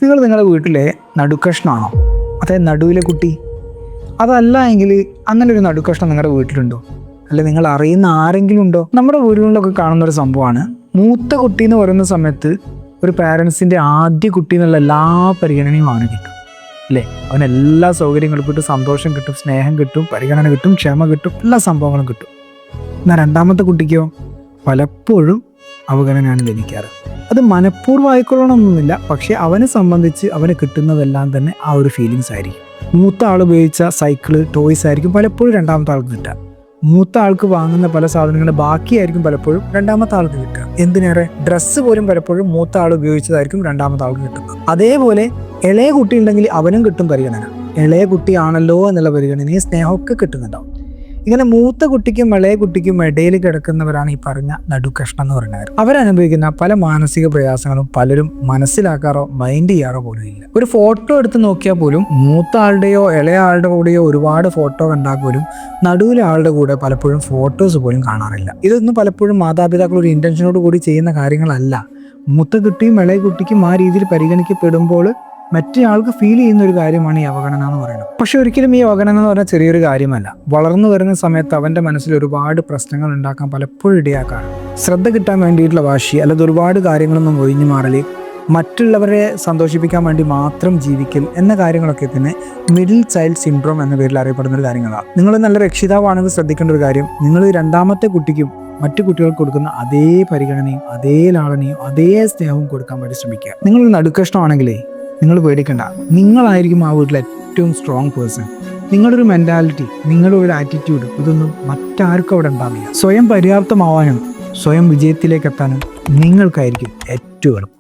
നിങ്ങൾ നിങ്ങളുടെ വീട്ടിലെ നടുക്കഷ്ണമാണോ? അതായത് നടുവിലെ കുട്ടി? അതല്ല എങ്കിൽ അങ്ങനെ ഒരു നടുക്കഷ്ണം നിങ്ങളുടെ വീട്ടിലുണ്ടോ? അല്ലെ നിങ്ങൾ അറിയുന്ന ആരെങ്കിലും ഉണ്ടോ? നമ്മുടെ വീടുകളിലൊക്കെ കാണുന്ന ഒരു സംഭവമാണ്, മൂത്ത കുട്ടി എന്ന് പറയുന്ന സമയത്ത് ഒരു പാരൻസിൻ്റെ ആദ്യ കുട്ടി എന്നുള്ള എല്ലാ പരിഗണനയും അവന് കിട്ടും അല്ലേ? അവന് എല്ലാ സൗകര്യങ്ങളും കിട്ടും, സന്തോഷം കിട്ടും, സ്നേഹം കിട്ടും, പരിഗണന കിട്ടും, ക്ഷമ കിട്ടും, എല്ലാ സംഭവങ്ങളും കിട്ടും. എന്നാൽ രണ്ടാമത്തെ കുട്ടിക്കോ പലപ്പോഴും അവഗണനയാണ് ലഭിക്കാറ്. അത് മനഃപൂർവ്വം ആയിക്കൊള്ളണമെന്നൊന്നുമില്ല, പക്ഷേ അവനെ സംബന്ധിച്ച് അവന് കിട്ടുന്നതെല്ലാം തന്നെ ആ ഒരു ഫീലിങ്സ് ആയിരിക്കും. മൂത്ത ആൾ ഉപയോഗിച്ച സൈക്കിള്, ടോയ്സ് ആയിരിക്കും പലപ്പോഴും രണ്ടാമത്തെ ആൾക്ക് കിട്ടുക. മൂത്ത ആൾക്ക് വാങ്ങുന്ന പല സാധനങ്ങളുടെ ബാക്കിയായിരിക്കും പലപ്പോഴും രണ്ടാമത്തെ ആൾക്ക് കിട്ടുക. എന്തിനേറെ, ഡ്രസ്സ് പോലും പലപ്പോഴും മൂത്ത ആൾ ഉപയോഗിച്ചതായിരിക്കും രണ്ടാമത്തെ ആൾക്ക് കിട്ടുന്നത്. അതേപോലെ ഇളയ കുട്ടി ഉണ്ടെങ്കിൽ അവനും കിട്ടും പരിഗണന. ഇളയ കുട്ടിയാണല്ലോ എന്നുള്ള പരിഗണനയും സ്നേഹമൊക്കെ കിട്ടുന്നുണ്ടാവും. ഇങ്ങനെ മൂത്ത കുട്ടിക്കും ഇളയ കുട്ടിക്കും ഇടയിൽ കിടക്കുന്നവരാണ് ഈ പറഞ്ഞ നടുക്കഷ്ണം എന്ന് പറയുന്നവർ. അവരനുഭവിക്കുന്ന പല മാനസിക പ്രയാസങ്ങളും പലരും മനസ്സിലാക്കാറോ മൈൻഡ് ചെയ്യാറോ പോലും ഇല്ല. ഒരു ഫോട്ടോ എടുത്ത് നോക്കിയാൽ പോലും മൂത്ത ആളുടെയോ ഇളയ ആളുടെ കൂടെയോ ഒരുപാട് ഫോട്ടോ കണ്ടാൽ പോലും നടുവിലെ ആളുടെ കൂടെ പലപ്പോഴും ഫോട്ടോസ് പോലും കാണാറില്ല. ഇതൊന്നും പലപ്പോഴും മാതാപിതാക്കൾ ഒരു ഇന്റൻഷനോട് കൂടി ചെയ്യുന്ന കാര്യങ്ങളല്ല. മൂത്ത കുട്ടിയും ഇളയ കുട്ടിക്കും ആ രീതിയിൽ പരിഗണിക്കപ്പെടുമ്പോൾ മറ്റേ ആൾക്ക് ഫീൽ ചെയ്യുന്ന ഒരു കാര്യമാണ് ഈ അവഗണന എന്ന് പറയുന്നത്. പക്ഷെ ഒരിക്കലും ഈ അവഗണന എന്ന് പറഞ്ഞാൽ ചെറിയൊരു കാര്യമല്ല. വളർന്നു വരുന്ന സമയത്ത് അവൻ്റെ മനസ്സിൽ ഒരുപാട് പ്രശ്നങ്ങൾ ഉണ്ടാക്കാൻ പലപ്പോഴും ഇടയാക്കാണ്. ശ്രദ്ധ കിട്ടാൻ വേണ്ടിയിട്ടുള്ള വാശി, അല്ലെങ്കിൽ ഒരുപാട് കാര്യങ്ങളൊന്നും ഒഴിഞ്ഞു മാറല്, മറ്റുള്ളവരെ സന്തോഷിപ്പിക്കാൻ വേണ്ടി മാത്രം ജീവിക്കൽ എന്ന കാര്യങ്ങളൊക്കെ തന്നെ മിഡിൽ ചൈൽഡ് സിൻഡ്രോം എന്ന പേരിൽ അറിയപ്പെടുന്ന ഒരു കാര്യങ്ങളാണ്. നിങ്ങൾ നല്ല രക്ഷിതാവാണെങ്കിൽ ശ്രദ്ധിക്കേണ്ട ഒരു കാര്യം, നിങ്ങൾ രണ്ടാമത്തെ കുട്ടിക്കും മറ്റു കുട്ടികൾക്ക് കൊടുക്കുന്ന അതേ പരിഗണനയും അതേ ലാളനയും അതേ സ്നേഹവും കൊടുക്കാൻ വേണ്ടി ശ്രമിക്കുക. നിങ്ങളൊരു നടുക്കഷ്ണമാണെങ്കിലേ നിങ്ങൾ പേടിക്കണ്ട, നിങ്ങളായിരിക്കും ആ വീട്ടിലെ ഏറ്റവും സ്ട്രോങ് പേഴ്സൺ. നിങ്ങളുടെ ഒരു മെൻറ്റാലിറ്റി, നിങ്ങളുടെ ഒരു ആറ്റിറ്റ്യൂഡ്, ഇതൊന്നും മറ്റാർക്കും അവിടെ ഉണ്ടാവില്ല. സ്വയം പര്യാപ്തമാവാനും സ്വയം വിജയത്തിലേക്ക് എത്താനും നിങ്ങൾക്കായിരിക്കും ഏറ്റവും എളുപ്പം.